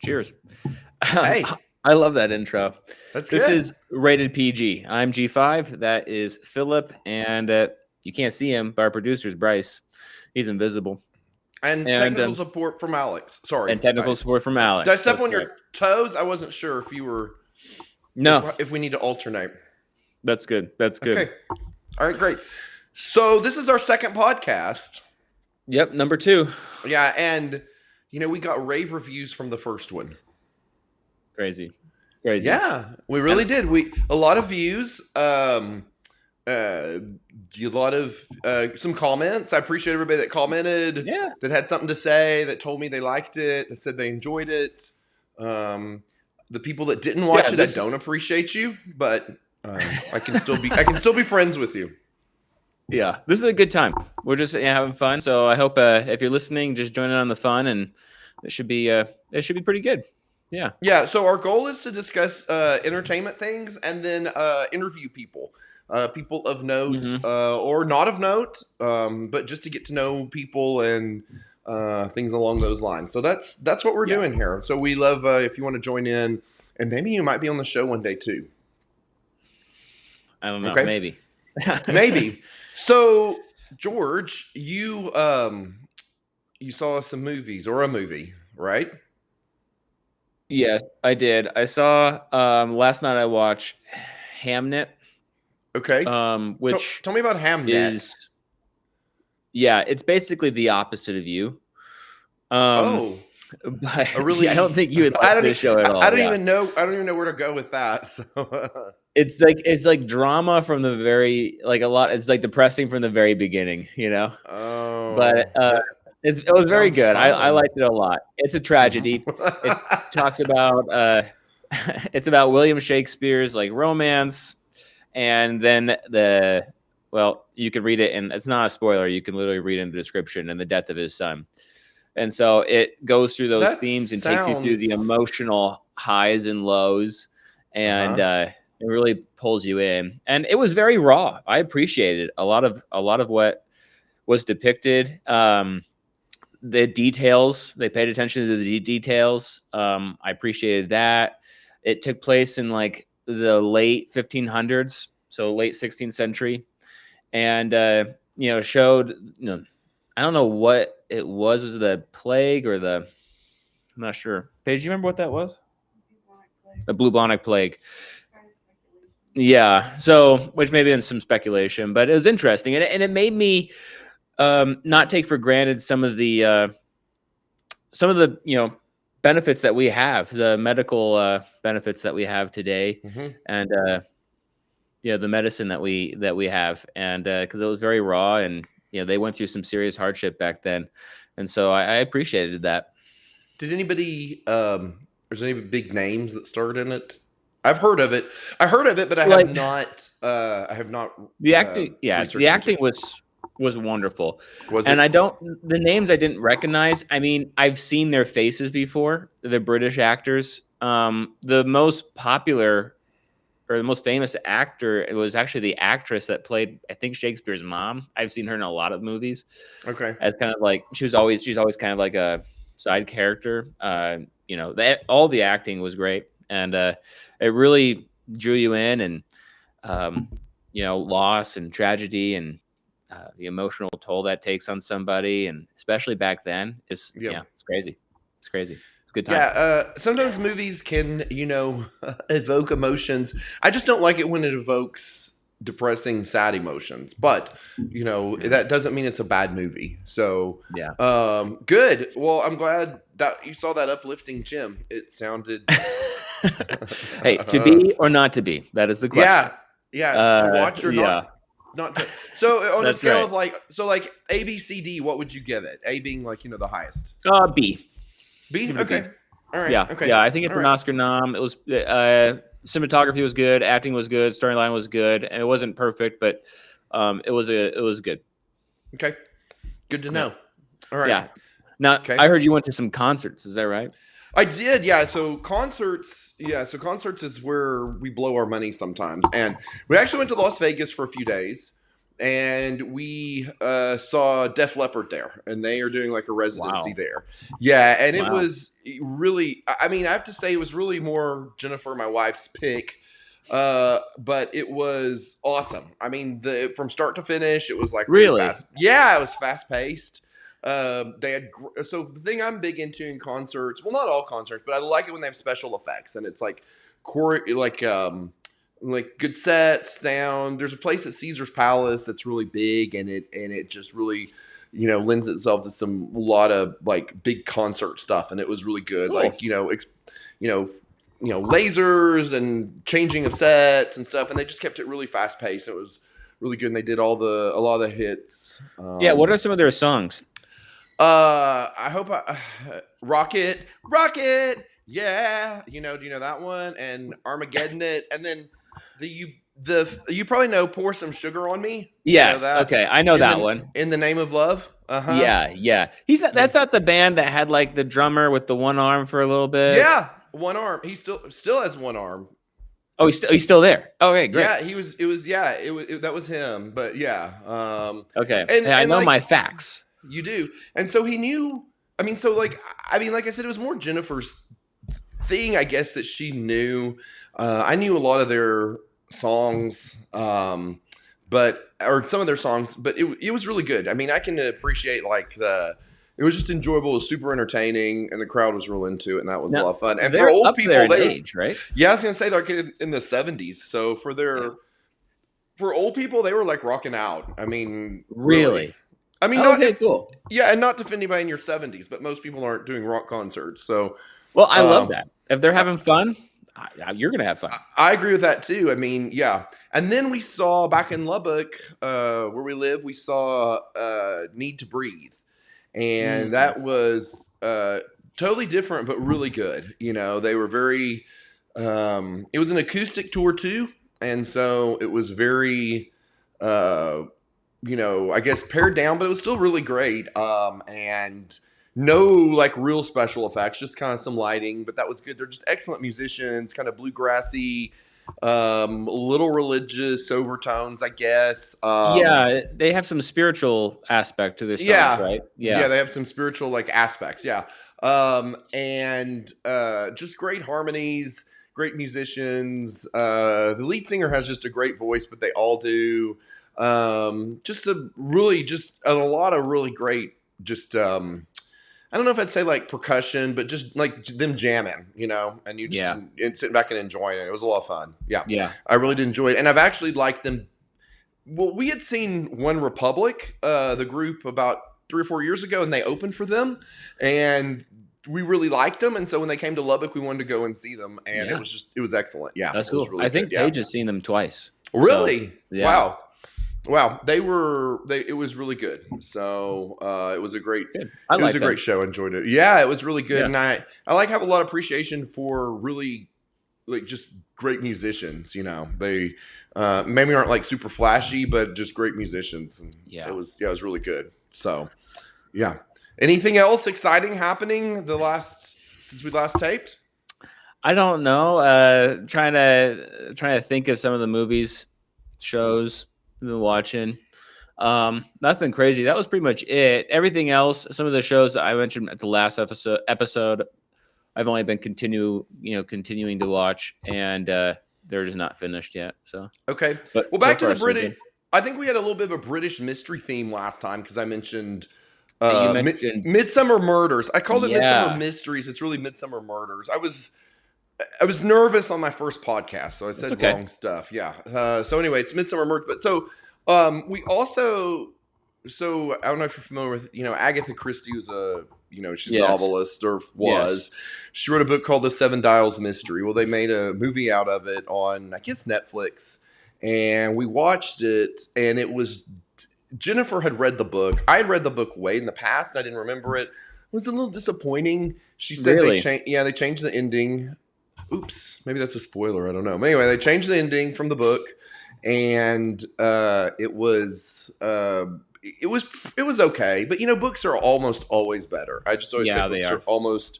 Cheers. Hey, I love that intro. that's This good. is Rated PG. I'm G5. That is Philip. And you can't see him, but our producer's Bryce. He's invisible. And And technical support from Alex. Sorry. technical support from Alex. Did I step That's on your right. toes? I wasn't sure if you were. No, If we need to alternate. that's good. That's good. Okay. All right, great. So this is our second podcast. Yep, number 2. Yeah, and we got rave reviews from the first one. Crazy. Yeah, we really did. A lot of views. A lot of some comments. I appreciate everybody that commented. Yeah. That had something to say. That told me they liked it. That said they enjoyed it. The people that didn't watch it, I don't appreciate you, but I can still be friends with you. Yeah, this is a good time. We're just having fun. So I hope if you're listening, just join in on the fun, and it should be pretty good. Yeah. Yeah. So our goal is to discuss entertainment things and then interview people, people of note or not of note, but just to get to know people and things along those lines. So that's what we're doing here. So we love if you want to join in, and maybe you might be on the show one day too. I don't know. Okay. Maybe. Maybe. So George, you saw some movies or a movie, right? Yes, I did. I saw last night. I watched Hamnet. Okay. Which tell me about Hamnet. It's basically the opposite of you. But really? I don't think you would like this show at all. I don't even know where to go with that. So. It's like drama from the very a lot. It's like depressing from the very beginning, Oh, but it was very good. Fun. I liked it a lot. It's a tragedy. It talks about it's about William Shakespeare's romance, and then you can read it, and it's not a spoiler. You can literally read in the description, and the death of his son. And so it goes through those themes and takes you through the emotional highs and lows, and it really pulls you in. And it was very raw. I appreciated a lot of what was depicted. The details, they paid attention to the details. I appreciated that. It took place in the late 1500s, so late 16th century, and showed I don't know what it was. Was it the plague or I'm not sure. Paige, do you remember what that was? The bubonic plague. Yeah. So, which may be in some speculation, but it was interesting, and it made me not take for granted some of the benefits that we have, the medical benefits that we have today, and the medicine that we have, and because it was very raw, and they went through some serious hardship back then, and so I appreciated that. Did anybody? There's any big names that starred in it? I've heard of it. I heard of it, but I have not. I have not. The acting, the acting was wonderful. Was and it? The names I didn't recognize. I mean, I've seen their faces before. The British actors. The most popular or the most famous actor, it was actually the actress that played, I think, Shakespeare's mom. I've seen her in a lot of movies. Okay. As kind of she's always kind of like a side character. All the acting was great, and it really drew you in, and loss and tragedy and the emotional toll that takes on somebody, and especially back then, it's crazy. It's crazy. Good time. Yeah, sometimes movies can, evoke emotions. I just don't like it when it evokes depressing, sad emotions. But, that doesn't mean it's a bad movie. So, good. Well, I'm glad that you saw that uplifting gem. It sounded... Hey, to be or not to be? That is the question. Yeah. To watch or not to. So, on a scale of A, B, C, D, what would you give it? A being the highest. B. B? Okay. All right. Yeah. Okay. Yeah. I think it's an Oscar nom. It was cinematography was good, acting was good, storyline was good, and it wasn't perfect, but it was good. Okay. Good to know. All right. Yeah. Now I heard you went to some concerts. Is that right? I did. Yeah. So concerts is where we blow our money sometimes, and we actually went to Las Vegas for a few days. and we saw Def Leppard there, and they are doing like a residency Wow. there. Yeah, and it Wow. was really. I mean, I have to say, it was really more Jennifer, my wife's pick. But it was awesome. I mean, from start to finish, it was like really fast. Yeah, it was fast paced. They had so the thing I'm big into in concerts. Well, not all concerts, but I like it when they have special effects, and it's like like good sets, sound. There's a place at Caesar's Palace that's really big, and it just really, lends itself to a lot of like big concert stuff, and it was really good. Cool. Like lasers and changing of sets and stuff, and they just kept it really fast paced. It was really good, and they did a lot of the hits. Yeah, what are some of their songs? I hope Rocket, yeah, do you know that one? And Armageddon It, and then you probably know Pour Some Sugar on Me. Yes, okay, I know that one. In the Name of Love. Yeah. That's not the band that had like the drummer with the one arm for a little bit. Yeah, one arm. He still has one arm. Oh, he's still there. Okay, great. Yeah, that was him. But yeah. Okay. And I know my facts. You do. And so he knew. Like I said, it was more Jennifer's thing, I guess, that she knew. I knew a lot of their songs, or some of their songs, but it was really good. I mean, I can appreciate it was just enjoyable. It was super entertaining, and the crowd was real into it, and that was a lot of fun. And for old people, age, right? Yeah, I was gonna say they're in the 70s. So for old people, they were like rocking out. I mean, really. I mean, cool. Yeah, and not to offend anybody in your 70s, but most people aren't doing rock concerts. So, well, I love that. If they're having fun, you're gonna have fun. I agree with that too. I mean, yeah. And then we saw back in Lubbock, where we live, we saw "Need to Breathe," and that was totally different, but really good. They were very. It was an acoustic tour too, and so it was very. I guess pared down, but it was still really great. And no like real special effects, just kind of some lighting, but that was good. They're just excellent musicians, kind of bluegrassy, a little religious overtones, I guess. Yeah, they have some spiritual aspect to this songs, right? Yeah, they have some spiritual like aspects. Yeah. And just great harmonies, great musicians. The lead singer has just a great voice, but they all do. Just a lot of really great, I don't know if I'd say like percussion, but just like them jamming, and you just and sitting back and enjoying it. It was a lot of fun. Yeah. I really did enjoy it. And I've actually liked them. Well, we had seen One Republic, the group, about 3 or 4 years ago, and they opened for them, and we really liked them. And so when they came to Lubbock, we wanted to go and see them, and it was excellent. Yeah. That's cool. Really I think Paige has seen them twice. Really? So, yeah. Wow. It was really good. So, it was a great, great show. I enjoyed it. Yeah, it was really good. Yeah. And I have a lot of appreciation for really like just great musicians, they, maybe aren't like super flashy, but just great musicians. And it was really good. So yeah. Anything else exciting happening since we last taped? I don't know. Trying to think of some of the movies, shows I've been watching. Nothing crazy. That was pretty much it. Everything else, some of the shows that I mentioned at the last episode, I've only been continuing to watch, and they're just not finished yet. So okay. But back to the British. I think we had a little bit of a British mystery theme last time because I mentioned Midsummer Murders. I called it Midsummer Mysteries. It's really Midsummer Murders. I was nervous on my first podcast, so I said wrong stuff. Yeah. So anyway, it's Midsummer Murders. But so we also, I don't know if you're familiar with, Agatha Christie was she's a novelist or was. Yes. She wrote a book called The Seven Dials Mystery. Well, they made a movie out of it on, I guess, Netflix, and we watched it, and it was. Jennifer had read the book. I had read the book way in the past. And I didn't remember it. It was a little disappointing. She said they changed the ending. Oops, maybe that's a spoiler. I don't know. But anyway, they changed the ending from the book, and it was okay. But books are almost always better. I just always say books are almost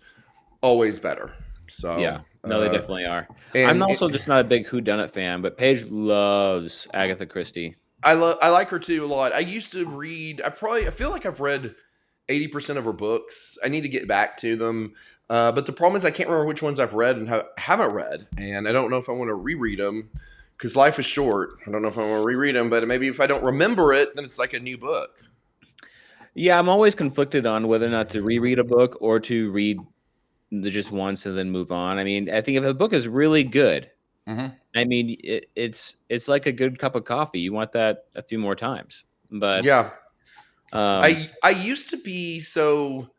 always better. So yeah, no, they definitely are. I'm also just not a big whodunit fan, but Paige loves Agatha Christie. I like her too a lot. I used to read. I feel like I've read 80% of her books. I need to get back to them. But the problem is I can't remember which ones I've read and haven't read, and I don't know if I want to reread them because life is short. I don't know if I want to reread them, but maybe if I don't remember it, then it's like a new book. Yeah, I'm always conflicted on whether or not to reread a book or to read just once and then move on. I mean, I think if a book is really good, I mean, it's like a good cup of coffee. You want that a few more times. But yeah, I used to be so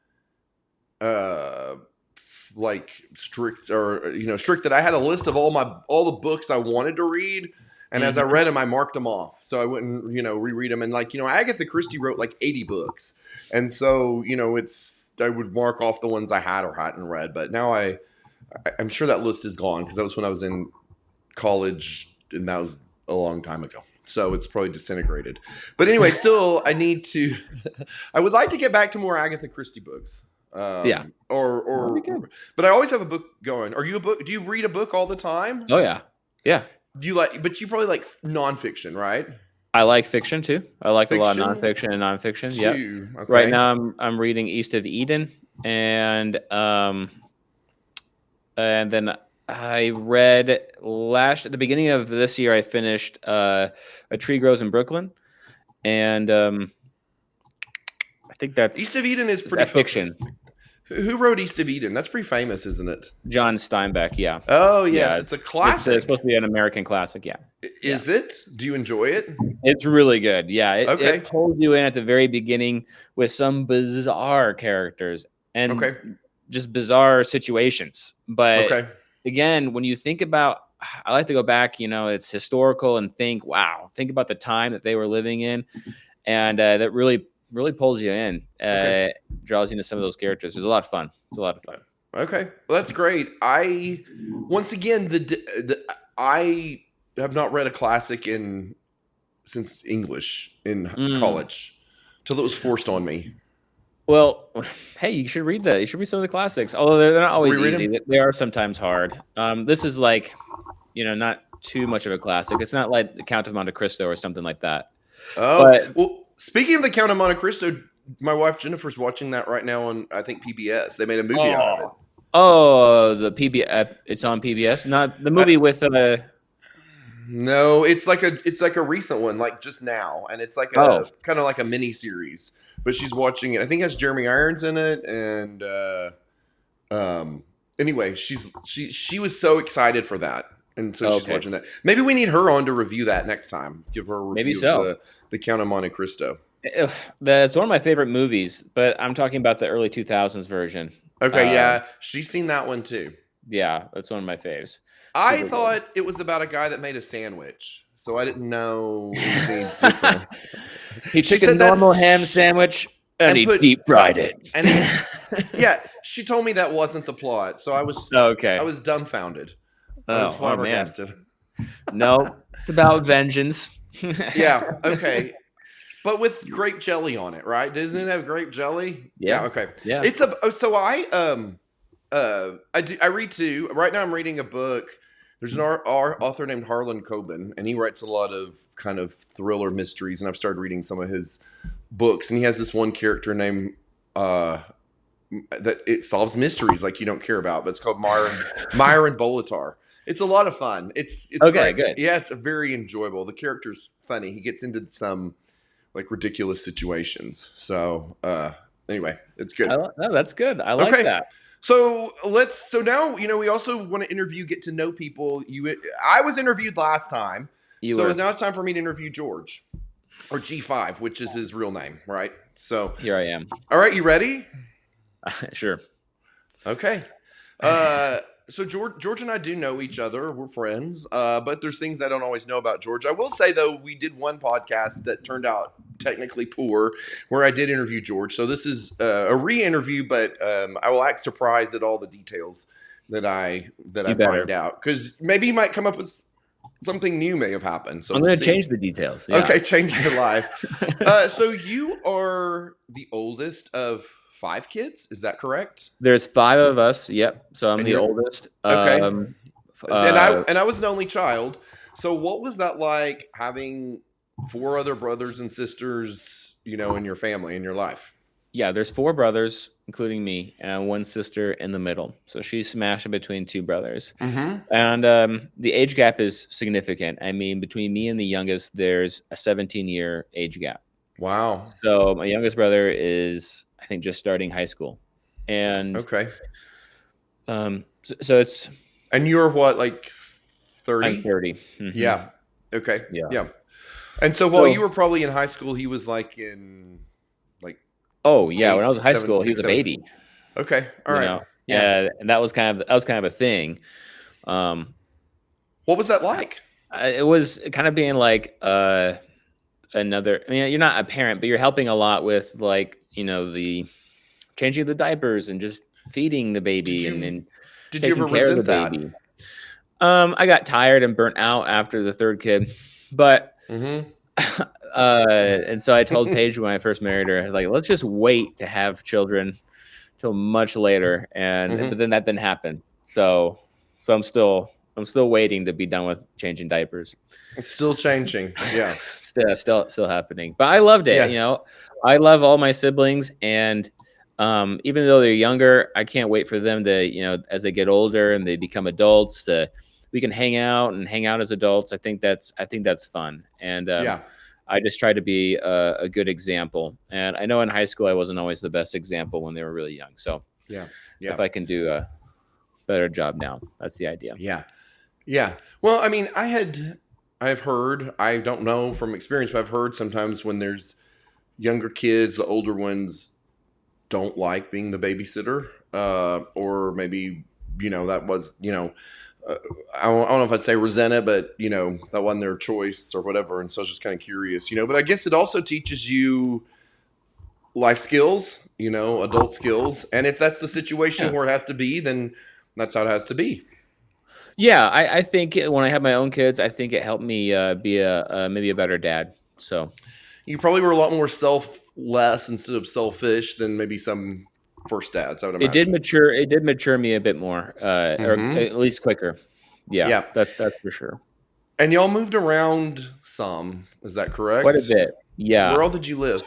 like strict that I had a list of all the books I wanted to read. And as I read them, I marked them off. So I wouldn't, reread them. And Agatha Christie wrote like 80 books. And so, I would mark off the ones I had or hadn't read. But now I'm sure that list is gone because that was when I was in college and that was a long time ago. So it's probably disintegrated. But anyway, still, I would like to get back to more Agatha Christie books. But I always have a book going. Do you read a book all the time? Oh, yeah. Yeah. But you probably like nonfiction, right? I like fiction too. I like a lot of nonfiction and nonfiction. Yeah. Okay. Right now, I'm reading East of Eden, and then I read at the beginning of this year. I finished A Tree Grows in Brooklyn, and I think that's East of Eden is pretty fiction. Who wrote East of Eden? That's pretty famous, isn't it? John Steinbeck, yeah. Oh, yes. It's a classic. It's supposed to be an American classic, yeah. Is it? Do you enjoy it? It's really good, yeah. It pulls you in at the very beginning with some bizarre characters and just bizarre situations. But again, when you think about, I like to go back, it's historical and think about the time that they were living in. And that really pulls you in, draws you into some of those characters. It's a lot of fun. Okay, well, that's great. Once again, I have not read a classic since English in college till it was forced on me. Well, hey, you should read that. You should read some of the classics, although they're not always easy. They are sometimes hard. This is like, not too much of a classic. It's not like The Count of Monte Cristo or something like that. Well, speaking of The Count of Monte Cristo, my wife Jennifer's watching that right now on, I think, PBS. They made a movie out of it. Oh, the PBS. It's on PBS, not the movie with No, it's like a recent one, like just now, and it's like kind of like a mini series. But she's watching it. I think it has Jeremy Irons in it, and anyway, she was so excited for that. And so she's watching that. Maybe we need her on to review that next time. Give her a review of the Count of Monte Cristo. That's one of my favorite movies, but I'm talking about the early 2000s version. Okay, yeah. She's seen that one too. Yeah, that's one of my faves. I thought it was about a guy that made a sandwich, so I didn't know it was any different. He took a normal ham sandwich and he deep fried it. And she told me that wasn't the plot, so I was dumbfounded. I was flabbergasted. No, it's about vengeance. Yeah, okay. But with grape jelly on it, right? Doesn't it have grape jelly? Yeah. Okay. Yeah. I read too. Right now I'm reading a book. There's an author named Harlan Coben, and he writes a lot of kind of thriller mysteries, and I've started reading some of his books, and he has this one character named that it solves mysteries like you don't care about, but it's called Myron Bolitar. It's a lot of fun. It's okay, great. Good. Yeah, it's very enjoyable. The character's funny. He gets into some like ridiculous situations. So anyway, it's good. That's good. I like that. So now, we also want to get to know people. I was interviewed last time. Now it's time for me to interview George, or G5, which is his real name, right? So here I am. All right, you ready? Sure. Okay. So George and I do know each other. We're friends, but there's things I don't always know about George. I will say, though, we did one podcast that turned out technically poor where I did interview George. So this is a re-interview, but I will act surprised at all the details that I find out. Because maybe he might come up with something new may have happened. So I'm going to change the details. Yeah. Okay, change your life. So you are the oldest of 5 kids, is that correct? There's 5 of us. Yep. So I'm the oldest. Okay. And I was an only child. So what was that like having 4 other brothers and sisters, you know, in your family, in your life. Yeah, there's 4 brothers, including me, and 1 sister in the middle. So she's smashed between 2 brothers. Mm-hmm. And the age gap is significant. I mean, between me and the youngest, there's a 17-year age gap. Wow. So my youngest brother is, I think, just starting high school. And Okay. so it's. And you're what, like 30? I'm 30. Mm-hmm. Yeah. Okay. Yeah. Yeah. And so while you were probably in high school, he was like in like. Oh yeah, when I was in high 7, school, 6, he was a 7. baby. Okay. All right. Know? Yeah, and that was kind of a thing. What was that like? It was kind of being like another. I mean, you're not a parent, but you're helping a lot with, like, you know, the changing of the diapers and just feeding the baby and did you taking ever care of the resent baby. I got tired and burnt out after the 3rd kid, but Mm-hmm. and so I told Paige when I first married her, like, let's just wait to have children till much later, and but then that didn't happen. So I'm still waiting to be done with changing diapers. It's still changing. Yeah. still happening. But I loved it. Yeah. You know, I love all my siblings, and even though they're younger, I can't wait for them to, you know, as they get older and they become adults, we can hang out as adults. I think that's fun. And Yeah. I just try to be a good example. And I know in high school I wasn't always the best example when they were really young. So Yeah. if I can do a better job now, that's the idea. Yeah. Yeah. Well, I mean, I've heard, I don't know from experience, but I've heard sometimes when there's younger kids, the older ones don't like being the babysitter, or maybe, you know, that was, you know, I don't know if I'd say resent it, but, you know, that wasn't their choice or whatever. And so I was just kind of curious, you know, but I guess it also teaches you life skills, you know, adult skills. And if that's the situation where it has to be, then that's how it has to be. Yeah, I think when I had my own kids, I think it helped me be maybe a better dad. So you probably were a lot more selfless instead of selfish than maybe some first dads, I would imagine. It did mature me a bit more, or at least quicker. Yeah, that's for sure. And y'all moved around some, is that correct? Quite a bit, yeah. Where all did you live?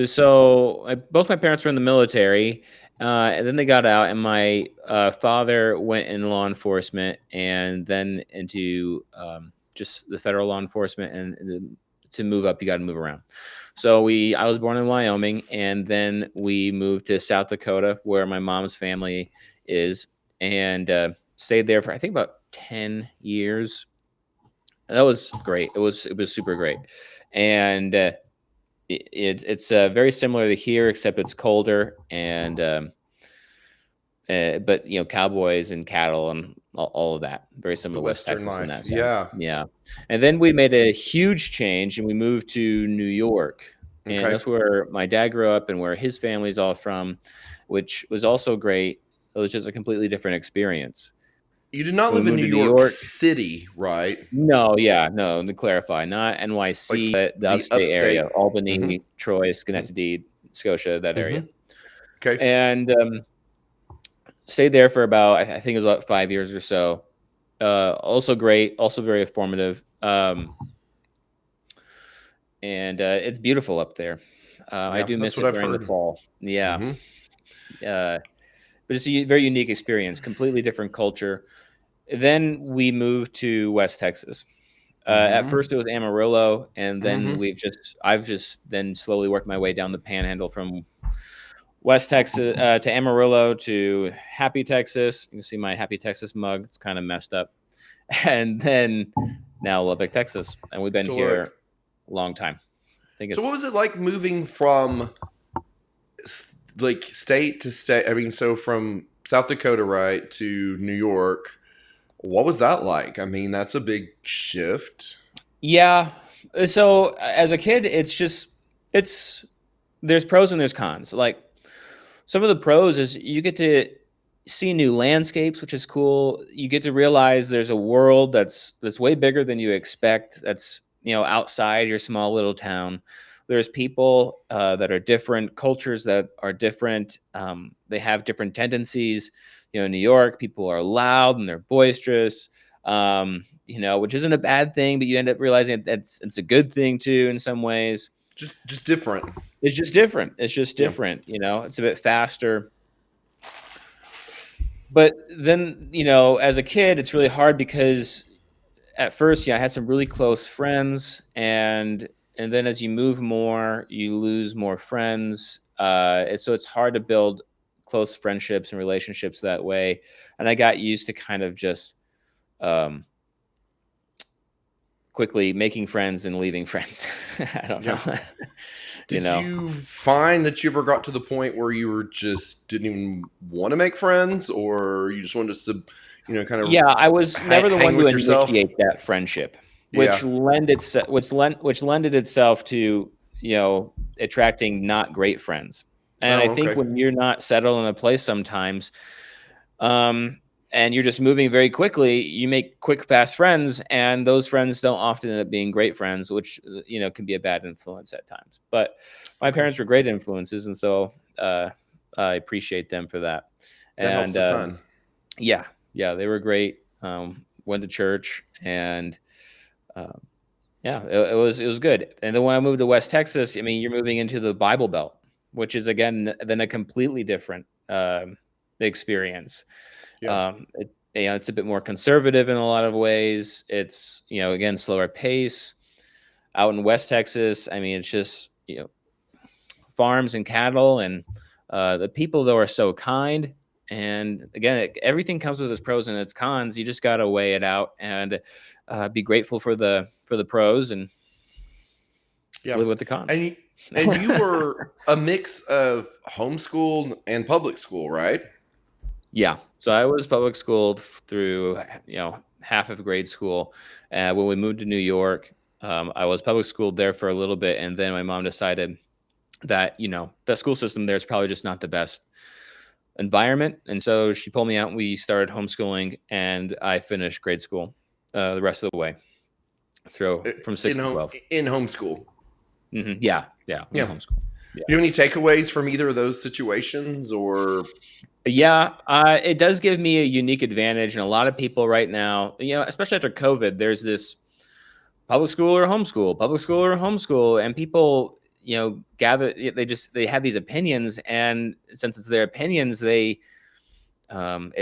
So both my parents were in the military, and then they got out, and my father went in law enforcement, and then into just the federal law enforcement. And to move up, you got to move around. So I was born in Wyoming, and then we moved to South Dakota, where my mom's family is, and stayed there for, I think, about 10 years. That was great. It was super great, and it's very similar to here, except it's colder, and but, you know, cowboys and cattle and all of that, very similar to West Texas life. In that sense. Yeah. And then we made a huge change, and we moved to New York, and that's where my dad grew up and where his family's all from, which was also great. It was just a completely different experience. You did not live in New York City, right? No, to clarify, not NYC, but the upstate area, Albany, Troy, Schenectady, Scotia, that area. Okay. And stayed there for about, I think it was about 5 years or so. Also great, also very informative. And it's beautiful up there. I do miss it during the fall. Yeah. But it's a very unique experience, completely different culture. Then we moved to West Texas. At first it was Amarillo, and then I've just then slowly worked my way down the panhandle from West Texas to Amarillo to Happy, Texas. You can see my Happy, Texas mug. It's kind of messed up. And then now Lubbock, Texas. And we've been here a long time. So what was it like moving from like state to state? I mean, so from South Dakota, right, to New York. What was that like? I mean, that's a big shift. Yeah. So as a kid, there's pros and there's cons. Like, some of the pros is you get to see new landscapes, which is cool. You get to realize there's a world that's way bigger than you expect. That's, you know, outside your small little town. There's people that are different, cultures that are different. They have different tendencies. You know, in New York, people are loud and they're boisterous. which isn't a bad thing, but you end up realizing it's a good thing too in some ways. Just different. It's just different. It's just different. It's a bit faster. But then, as a kid, it's really hard because at first, I had some really close friends, and then as you move more, you lose more friends. And so it's hard to build close friendships and relationships that way. And I got used to kind of just quickly making friends and leaving friends. I don't know. Did you find that you ever got to the point where you were just didn't even want to make friends, or you just wanted to kind of I was never the one to initiate that friendship, which lended itself to attracting not great friends. And I think when you're not settled in a place sometimes, and you're just moving very quickly, you make quick, fast friends, and those friends don't often end up being great friends, which can be a bad influence at times. But my parents were great influences, and so I appreciate them for that. That helps a ton. Yeah, they were great. Went to church, and it was good. And then when I moved to West Texas, you're moving into the Bible Belt, which is again then a completely different experience. It's a bit more conservative in a lot of ways. It's again slower pace. Out in West Texas, it's just farms and cattle, and the people though are so kind. And again, everything comes with its pros and its cons. You just got to weigh it out and be grateful for the pros and live with the cons. And you were a mix of homeschooled and public school, right? Yeah. So I was public schooled through, half of grade school. When we moved to New York, I was public schooled there for a little bit. And then my mom decided that, the school system there is probably just not the best environment. And so she pulled me out and we started homeschooling, and I finished grade school the rest of the way from 6 to 12. In homeschool. Mm-hmm. Yeah. Homeschool. Do you have any takeaways from either of those situations, or? Yeah, it does give me a unique advantage. And a lot of people right now, especially after COVID, there's this public school or homeschool, and people, gather, they have these opinions. And since it's their opinions, they take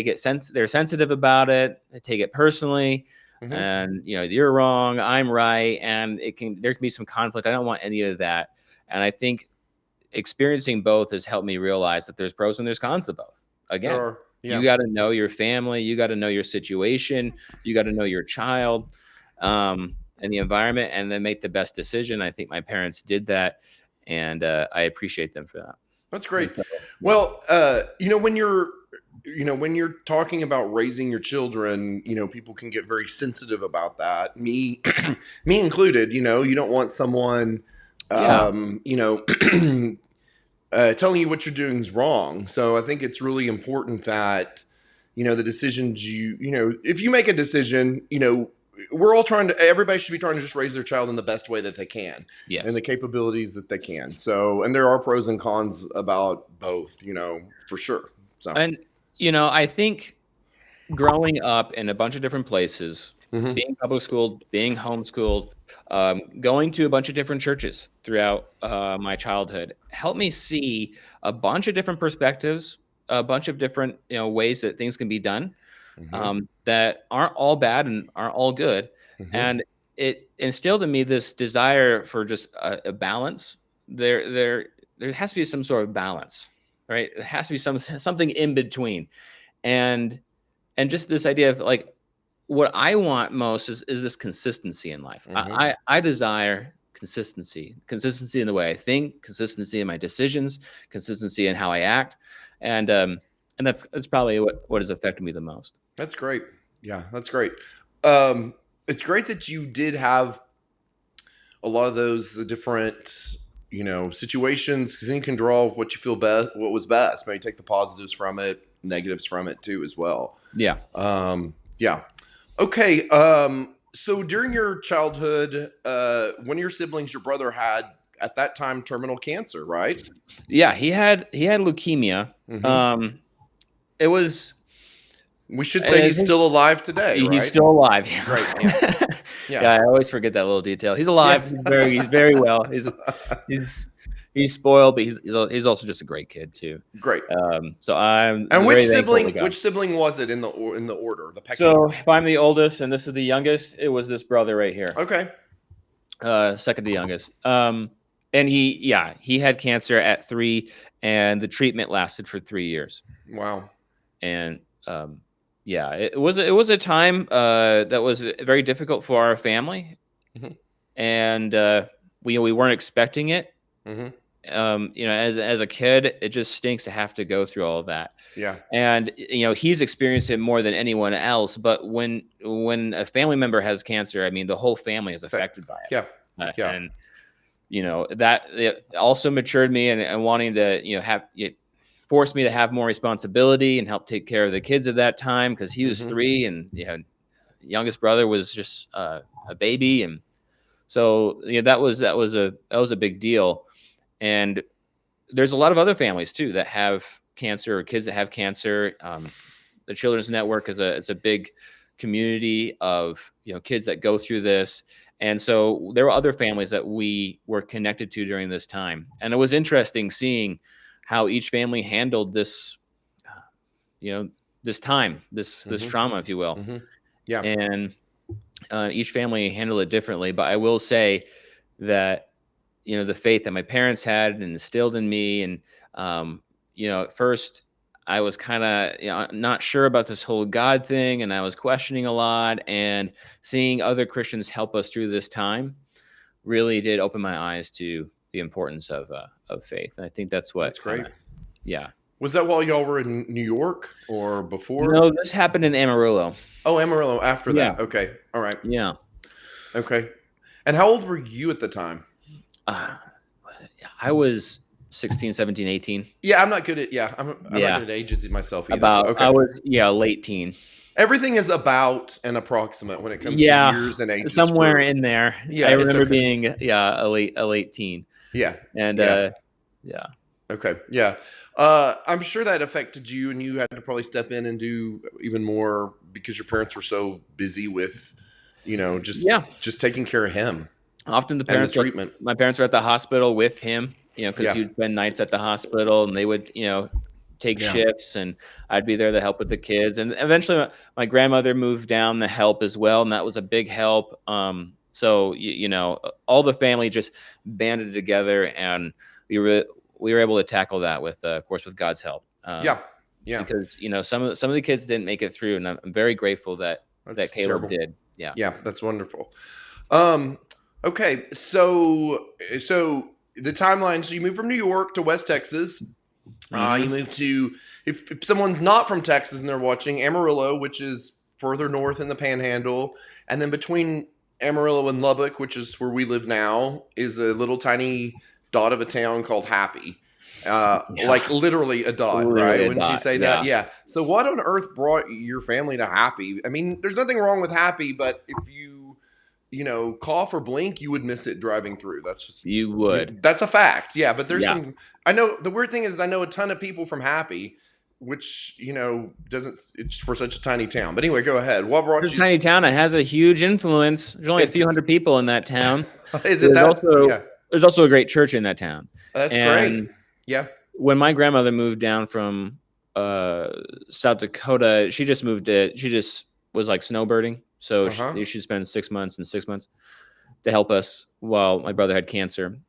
it, they're sensitive about it. They take it personally. Mm-hmm. And, you're wrong, I'm right. And there can be some conflict. I don't want any of that. And I think experiencing both has helped me realize that there's pros and there's cons to both. Again, you got to know your family, you got to know your situation, you got to know your child, and the environment, and then make the best decision. I think my parents did that, and I appreciate them for that. That's great. Well, when you're talking about raising your children, people can get very sensitive about that. Me included. You don't want someone, telling you what you're doing is wrong. So I think it's really important that, the decisions if you make a decision, everybody should be trying to just raise their child in the best way that they can. Yes. And the capabilities that they can. So, and there are pros and cons about both, for sure. So, and, I think growing up in a bunch of different places, mm-hmm. being public schooled, being homeschooled, going to a bunch of different churches throughout my childhood helped me see a bunch of different perspectives, a bunch of different ways that things can be done, mm-hmm. That aren't all bad and aren't all good. Mm-hmm. And it instilled in me this desire for just a balance. There has to be some sort of balance, right? It has to be something in between, and just this idea of like, what I want most is this consistency in life. Mm-hmm. I desire consistency in the way I think, consistency in my decisions, consistency in how I act. And that's probably what has affected me the most. That's great. Yeah, that's great. It's great that you did have a lot of those different, situations, because then you can draw what you feel best, what was best. Maybe take the positives from it, negatives from it too, as well. Yeah. Yeah. Okay. So during your childhood, one of your siblings, your brother, had at that time terminal cancer, right? Yeah, he had leukemia. Mm-hmm. It was We should say he's still alive today, right? He's still alive. Right. Yeah. Yeah. I always forget that little detail. He's alive. Yeah. He's very well. He's spoiled, but he's also just a great kid too. Great. So I'm. And which sibling was it in the order? The pecking order? If I'm the oldest and this is the youngest, it was this brother right here. Okay. Second to youngest. And he had cancer at 3, and the treatment lasted for 3 years. Wow. And it was a time that was very difficult for our family, and we weren't expecting it. As a kid, it just stinks to have to go through all of that. Yeah. And he's experienced it more than anyone else. But when a family member has cancer, I mean, the whole family is affected by it. Yeah. And that it also matured me and wanting to forced me to have more responsibility and help take care of the kids at that time, because he was 3 and youngest brother was just a baby, and so that was a big deal. And there's a lot of other families too that have cancer, or kids that have cancer. The Children's Network is a big community of kids that go through this. And so there were other families that we were connected to during this time. And it was interesting seeing how each family handled this, this time, this trauma, if you will. Yeah. And each family handled it differently. But I will say that, the faith that my parents had and instilled in me. And, at first I was kind of not sure about this whole God thing, and I was questioning a lot, and seeing other Christians help us through this time really did open my eyes to the importance of faith. And I think that's great. Yeah. Was that while y'all were in New York or before? No, this happened in Amarillo. Oh, Amarillo after that. Okay. All right. Yeah. Okay. And how old were you at the time? I was 16, 17, 18. Yeah, I'm not good at I'm not good at ages myself either. I was late teen. Everything is about an approximate when it comes to years and ages. Somewhere in there. Yeah, I remember being a late teen. Yeah. And yeah. Okay. Yeah. I'm sure that affected you, and you had to probably step in and do even more because your parents were so busy with, just taking care of him. Often the treatment. My parents were at the hospital with him, because he'd spend nights at the hospital, and they would, take shifts, and I'd be there to help with the kids. And eventually my grandmother moved down to help as well, and that was a big help. So, all the family just banded together, and we were able to tackle that with, of course, with God's help. Yeah. Because, some of the kids didn't make it through, and I'm very grateful that Caleb did. Yeah. Yeah. That's wonderful. Okay. So the timeline, so you moved from New York to West Texas. You moved to, if someone's not from Texas and they're watching, Amarillo, which is further north in the Panhandle. And then between Amarillo and Lubbock, which is where we live now, is a little tiny dot of a town called Happy. Like literally a dot, right? Wouldn't you say that? Yeah. So what on earth brought your family to Happy? I mean, there's nothing wrong with Happy, but if you cough or blink, you would miss it driving through. That's just, you would. That's a fact. Yeah. But there's I know the weird thing is I know a ton of people from Happy, which, it's for such a tiny town. But anyway, go ahead. What brought you? It's a tiny town. It has a huge influence. There's only a few hundred people in that town. Is it that? There's also a great church in that town. That's great. Yeah. When my grandmother moved down from South Dakota, she just was like snowbirding. So she spent 6 months to help us while my brother had cancer.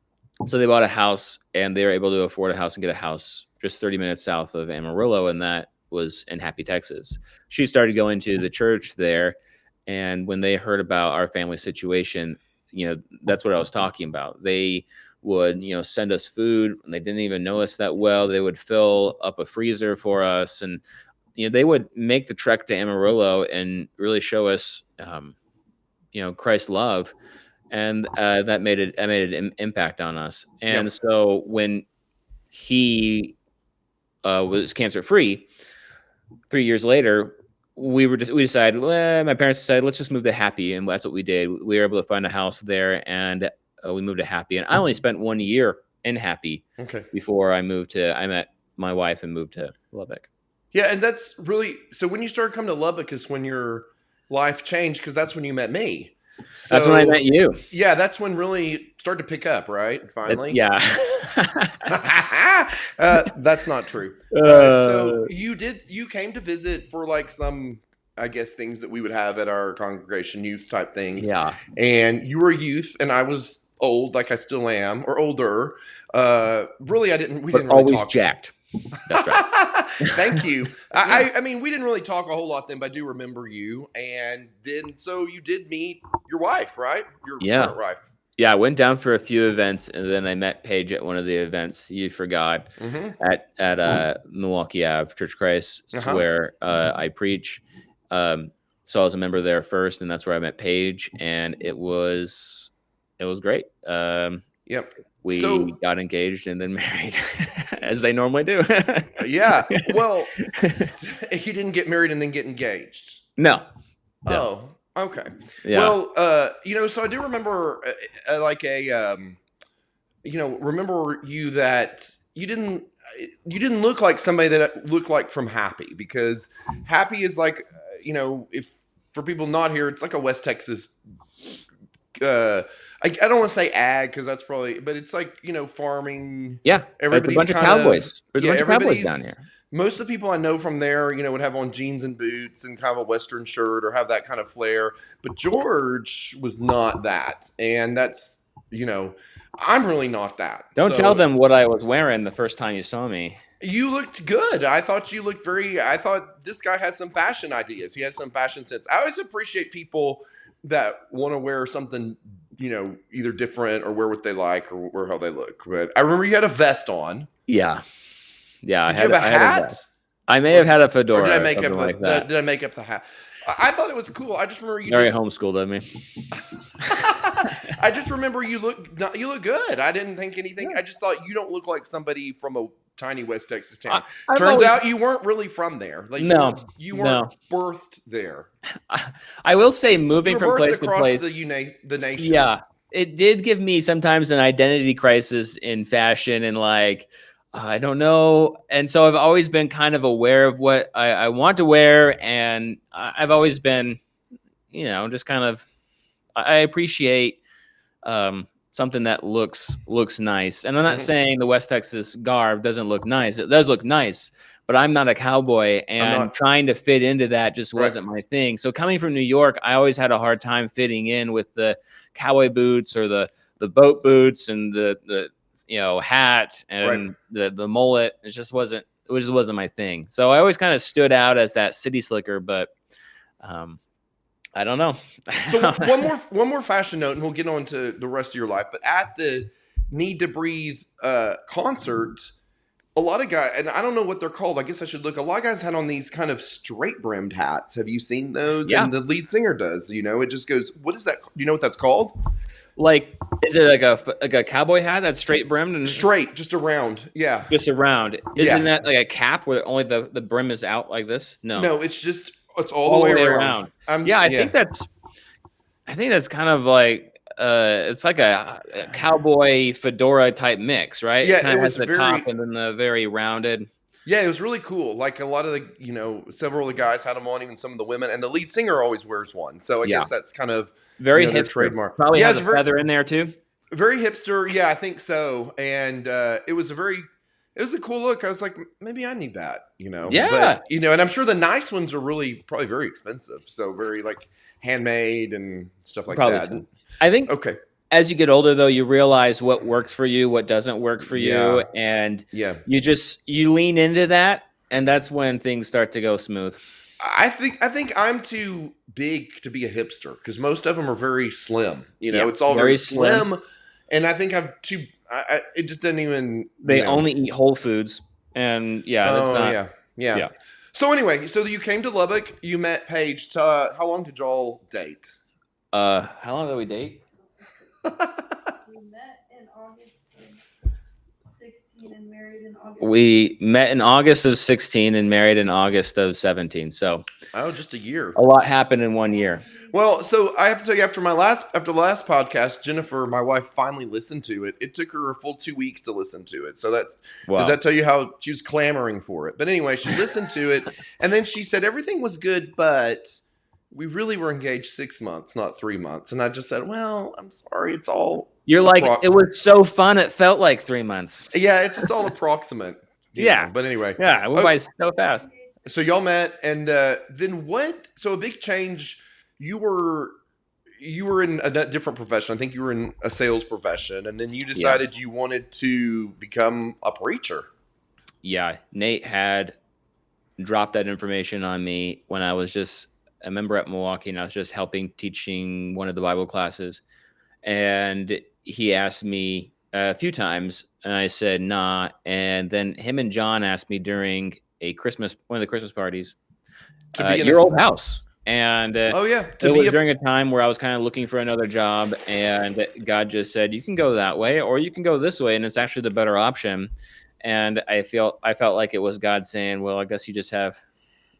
So they bought a house, and they were able to afford a house and get a house just 30 minutes south of Amarillo, and that was in Happy, Texas. She started going to the church there, and when they heard about our family situation, that's what I was talking about. They would, send us food, and they didn't even know us that well. They would fill up a freezer for us, and they would make the trek to Amarillo and really show us, Christ's love, and that made an impact on us. And so when he was cancer free, 3 years later, we decided. My parents decided, let's just move to Happy, and that's what we did. We were able to find a house there, and we moved to Happy. And I only spent 1 year in Happy before I met my wife and moved to Lubbock. Yeah, and that's really so. When you started coming to Lubbock is when your life changed because that's when you met me. That's when I met So you. yeah, that's when really started to pick up, right? It's Finally. yeah. That's not true. So you came to visit for like some, I guess, things that we would have at our congregation, youth type things. Yeah. And you were a youth, and I was old, like I still am, or older. Really, we didn't really Always talk. jacked. That's right. Thank you. I mean, we didn't really talk a whole lot then, but I do remember you. And then, so you did meet your wife, right? Your current wife. Yeah, I went down for a few events, and then I met Paige at one of the events you forgot at Milwaukee Ave Church of Christ, where I preach. So I was a member there first, and that's where I met Paige, and it was great. Yep. We got engaged and then married, as they normally do. Yeah. Well, you didn't get married and then get engaged. No. Oh, okay. Yeah. Well, so I do remember remember you that you didn't look like somebody that looked like from Happy, because Happy is like, if for people not here, it's like a West Texas, I don't want to say ag because that's probably, but it's like, farming. Yeah. Everybody's a bunch of cowboys. There's a bunch of cowboys down here. Most of the people I know from there, would have on jeans and boots and kind of a Western shirt or have that kind of flair. But George was not that. And that's, I'm really not that. Don't tell them what I was wearing the first time you saw me. You looked good. I thought this guy has some fashion ideas. He has some fashion sense. I always appreciate people that want to wear something, either different or wear what they like or wear how they look. But I remember you had a vest on. Yeah. Yeah. Did you have a hat? I may have had a fedora. Or did I make up like that. Did I make up the hat? I thought it was cool. I just remember you very homeschooled of me. I just remember you look good. I didn't think anything. I just thought you don't look like somebody from a tiny West Texas town. Turns out you weren't really from there. Like you weren't birthed there. I will say, moving from place to place, the nation. Yeah, it did give me sometimes an identity crisis in fashion, and like I don't know. And so I've always been kind of aware of what I want to wear, and I've always been, just kind of I appreciate something that looks nice. And I'm not saying the West Texas garb doesn't look nice. It does look nice, but I'm not a cowboy, and trying to fit into that just wasn't my thing. So coming from New York, I always had a hard time fitting in with the cowboy boots or the boat boots and the hat and the mullet. It just wasn't my thing. So I always kind of stood out as that city slicker, but I don't know. So one more fashion note, and we'll get on to the rest of your life. But at the Need to Breathe concert, a lot of guys, and I don't know what they're called. I guess I should look. A lot of guys had on these kind of straight brimmed hats. Have you seen those? Yeah. And the lead singer does. It just goes. What is that? Do you know what that's called? Like, is it like a cowboy hat that's straight brimmed and straight, just around? Yeah, just around. Isn't that like a cap where only the brim is out like this? No, it's all the way around. I think that's kind of like it's like a cowboy fedora type mix, right? Yeah, it kind of has the top and then the very rounded. Yeah, it was really cool. Like a lot of the, several of the guys had them on, even some of the women, and the lead singer always wears one. So I guess that's kind of very their hipster. trademark. Probably has a feather in there too. Very hipster. Yeah, I think so. And it was a cool look. I was like, maybe I need that, Yeah. But, and I'm sure the nice ones are probably very expensive. So very like handmade and stuff like that. So. I think as you get older, though, you realize what works for you, what doesn't work for you. And you lean into that. And that's when things start to go smooth. I think I'm too big to be a hipster because most of them are very slim. It's all very slim. And I think I'm too. It just doesn't even. They only eat whole foods, and that's not. Yeah. So anyway, so you came to Lubbock. You met Paige. How long did y'all date? How long did we date? We met in August of 16 and married in August. We met in August of 16 and married in August of 17. So. Oh, just a year. A lot happened in 1 year. Well, so I have to tell you, after the last podcast, Jennifer, my wife, finally listened to it. It took her a full 2 weeks to listen to it. So does that tell you how she was clamoring for it? But anyway, she listened to it, and then she said everything was good, but we really were engaged 6 months, not 3 months. And I just said, well, I'm sorry, it's all. You're like, it was so fun, it felt like 3 months. Yeah, it's just all approximate. Yeah. But anyway. Yeah, it went by so fast. So y'all met, and then what? So a big change. You were in a different profession. I think you were in a sales profession, and then you decided you wanted to become a preacher. Yeah, Nate had dropped that information on me when I was just a member at Milwaukee, and I was just teaching one of the Bible classes. And he asked me a few times, and I said nah. And then him and John asked me during one of the Christmas parties, to be in your old house. And it was during a time where I was kind of looking for another job, and God just said, you can go that way or you can go this way, and it's actually the better option. And I felt like it was God saying, well, I guess you just have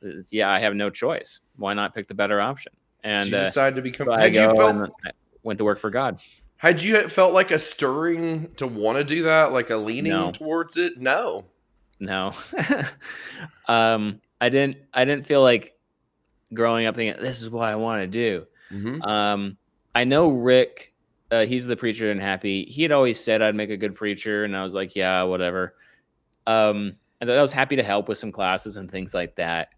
I have no choice. Why not pick the better option? And so you decided to become I went to work for God. Had you felt like a stirring to want to do that, like a leaning towards it? No. I didn't feel like growing up thinking this is what I want to do. Mm-hmm. I know Rick, he's the preacher in Happy. He had always said I'd make a good preacher, and I was like, yeah, whatever. And I was happy to help with some classes and things like that.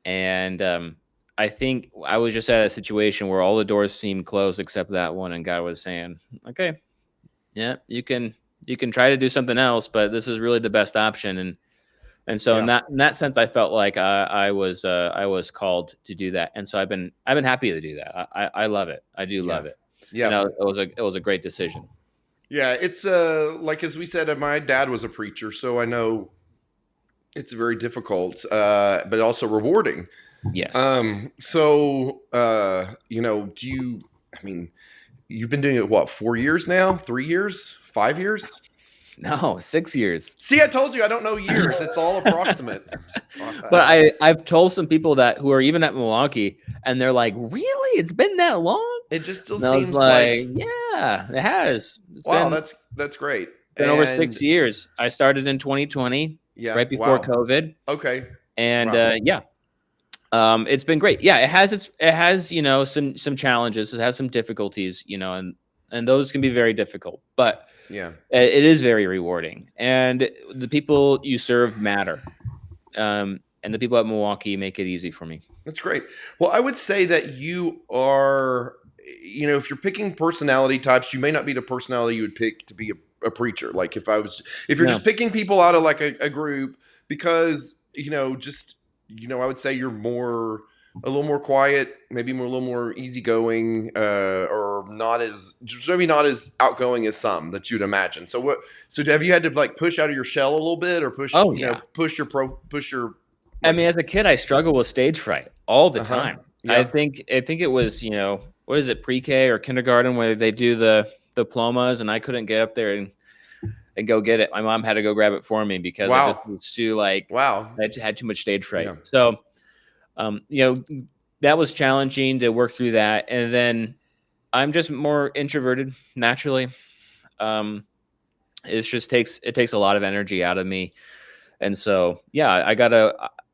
And I think I was just at a situation where all the doors seemed closed except that one, and God was saying, okay, yeah, you can try to do something else, but this is really the best option. And so in that sense, I felt like I was called to do that, and so I've been happy to do that. I love it. I do love it. Yeah, it was a great decision. Yeah, it's like as we said, my dad was a preacher, so I know it's very difficult, but also rewarding. Yes. So you've been doing it what, 4 years now? 3 years? 5 years? No, 6 years. See, I told you I don't know years. It's all approximate. But I've told some people who are even at Milwaukee, and they're like, "Really? It's been that long?" It just still seems seems like yeah, it has. Wow, that's great. It's been over 6 years. I started in 2020, right before COVID. Okay, and it's been great. Yeah, it has some challenges. It has some difficulties, and those can be very difficult, but it is very rewarding, and the people you serve matter, and the people at Milwaukee make it easy for me. That's great. Well, I would say that you are, if you're picking personality types, you may not be the personality you would pick to be a preacher. Like if you're just picking people out of like a group, because I would say you're a little more quiet, maybe a little more easygoing, or maybe not as outgoing as some that you'd imagine. So have you had to like push out of your shell a little bit, or push your? I mean, as a kid, I struggled with stage fright all the time. Yeah. I think it was, what is it, pre-K or kindergarten, where they do the diplomas, and I couldn't get up there and go get it. My mom had to go grab it for me because I just was too I had too much stage fright. Yeah. So, that was challenging to work through that. And then I'm just more introverted naturally. It takes a lot of energy out of me. And so,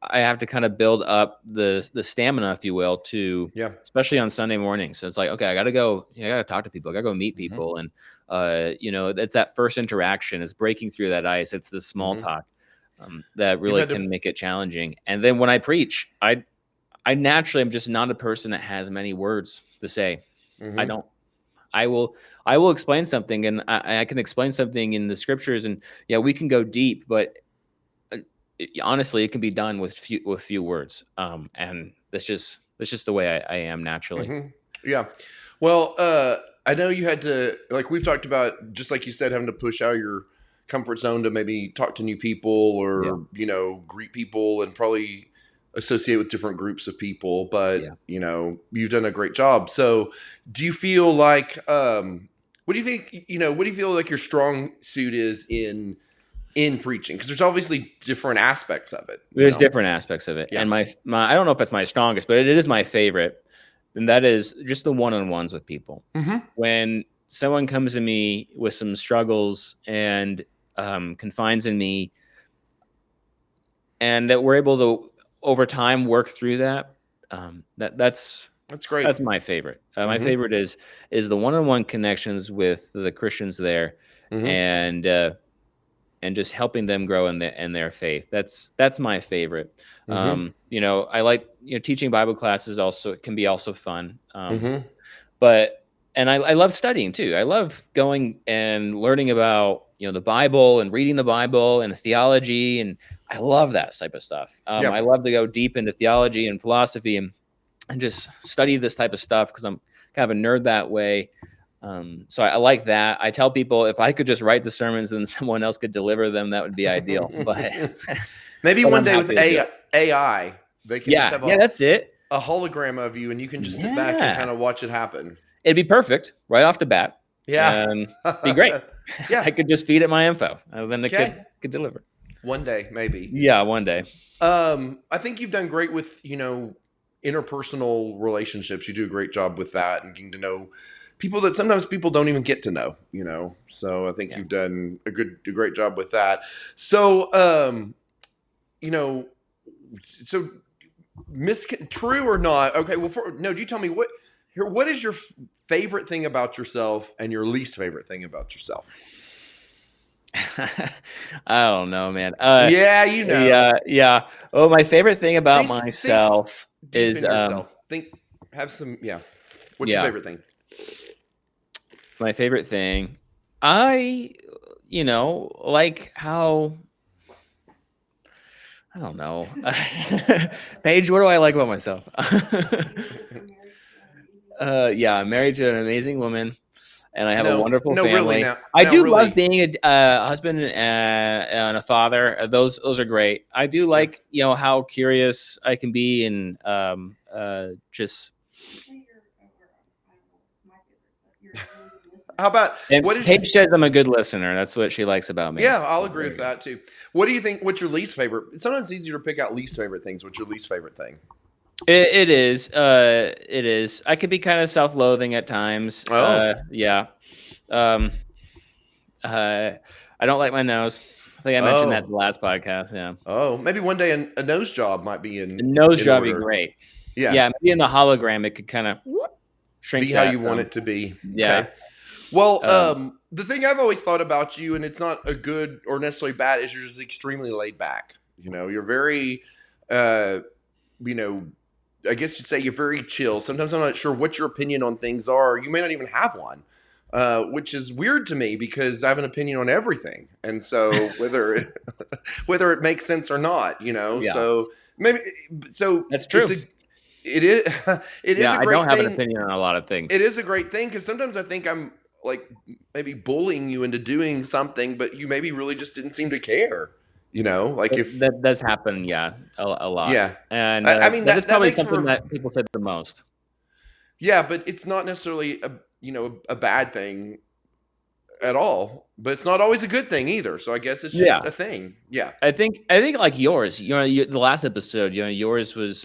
I have to kind of build up the stamina, if you will, especially on Sunday mornings. So it's like, okay, I got to go, I got to talk to people. I got to go meet people. And, it's that first interaction. It's breaking through that ice. It's the small talk that really can make it challenging. And then when I preach, I naturally am just not a person that has many words to say. I don't. I will explain something, and I can explain something in the scriptures, and we can go deep, but honestly, it can be done with few words. And that's just the way I am naturally. Mm-hmm. Yeah. Well, I know you had to, like we've talked about, just like you said, having to push out of your comfort zone to maybe talk to new people or greet people and probably associate with different groups of people. But you've done a great job. So, do you feel like what do you think? What do you feel like your strong suit is in preaching? Because there's obviously different aspects of it. There's different aspects of it, and my I don't know if that's my strongest, but it is my favorite. and that is just the one-on-ones with people. Mm-hmm. When someone comes to me with some struggles and confides in me, and that we're able to over time work through that, that's great. That's my favorite. My favorite is the one-on-one connections with the Christians there, and just helping them grow in their faith. That's my favorite. I like teaching Bible classes. Also, it can be also fun. But I love studying too. I love going and learning about the Bible and reading the Bible and theology, and I love that type of stuff. I love to go deep into theology and philosophy and just study this type of stuff because I'm kind of a nerd that way. So I like that. I tell people if I could just write the sermons and someone else could deliver them, that would be ideal. But maybe one day with AI, they can just have that's it. A hologram of you, and you can just sit back and kind of watch it happen. It'd be perfect right off the bat. Yeah, and be great. Yeah, I could just feed it my info, and then it could deliver. One day, maybe. Yeah, one day. I think you've done great with interpersonal relationships. You do a great job with that and getting to know people that sometimes people don't even get to know. So I think you've done a great job with that. So so true or not? Okay, well, you tell me what is your favorite thing about yourself and your least favorite thing about yourself? I don't know, man. Yeah. Oh, my favorite thing about myself is What's your favorite thing? My favorite thing, I like how, I don't know. Paige, what do I like about myself? I'm married to an amazing woman, and I have a wonderful family. Really I do love being a husband and a father. Those are great. I do like how curious I can be and just. How about Paige says I'm a good listener. That's what she likes about me. Yeah, I'll agree with that too. What do you think? What's your least favorite? Sometimes it's easier to pick out least favorite things. What's your least favorite thing? It is. It is. I could be kind of self-loathing at times. Oh. Yeah. I don't like my nose. I think I mentioned that in the last podcast. Yeah. Oh, maybe one day a nose job might be in. A nose job would be great. Yeah. Yeah. Maybe in the hologram, it could kind of shrink. Be how you want it to be. Yeah. Okay. Well, the thing I've always thought about you, and it's not a good or necessarily bad, is you're just extremely laid back. You're very, I guess you'd say you're very chill. Sometimes I'm not sure what your opinion on things are. You may not even have one, which is weird to me because I have an opinion on everything. And so whether it makes sense or not, so maybe, so that's true. It is a great thing. I don't have an opinion on a lot of things. It is a great thing because sometimes I think I'm like maybe bullying you into doing something, but you maybe really just didn't seem to care. If that does happen, a lot. Yeah, and I mean that is probably something that people say the most. Yeah, but it's not necessarily a bad thing at all, but it's not always a good thing either. So I guess it's just a thing. Yeah, I think like yours. The last episode, yours was.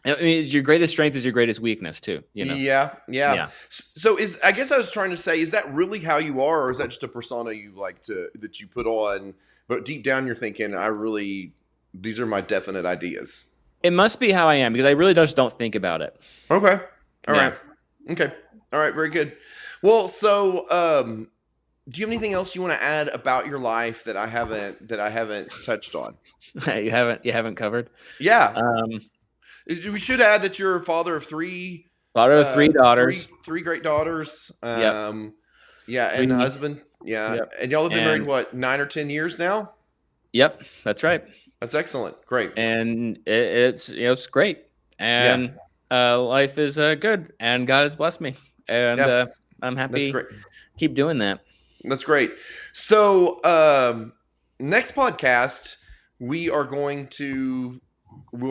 I mean, your greatest strength is your greatest weakness too. Yeah. So I guess I was trying to say, is that really how you are, or is that just a persona you like that you put on? But deep down, you're thinking, these are my definite ideas. It must be how I am because I really just don't think about it. Okay. All right. Okay. All right. Very good. Well, so do you have anything else you want to add about your life that I haven't touched on? You haven't covered? Yeah. We should add that you're a father of three. Father of three daughters. Three great daughters. Yeah, and a husband. Yeah. Yep. And y'all have been married, 9 or 10 years now? Yep, that's right. That's excellent. Great. And it's great. And life is good. And God has blessed me. And I'm happy to keep doing that. That's great. So next podcast, we'll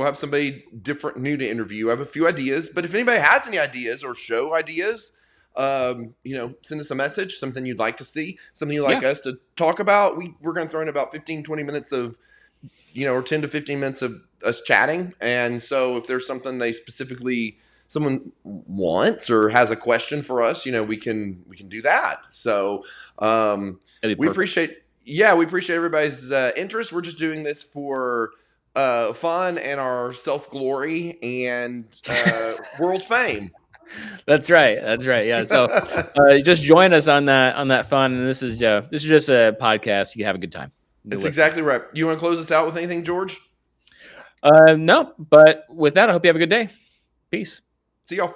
have somebody different, new to interview. I have a few ideas, but if anybody has any ideas or show ideas, send us a message, something you'd like to see, something you'd like us to talk about. We're going to throw in about 15, 20 minutes of, or 10 to 15 minutes of us chatting. And so if there's something they specifically someone wants or has a question for us, we can do that. So we appreciate everybody's interest. We're just doing this for fun and our self-glory and world fame. That's right. Yeah. So just join us on that fun. And this is just a podcast. You have a good time. That's exactly right. You want to close us out with anything, George? No, but with that, I hope you have a good day. Peace. See y'all.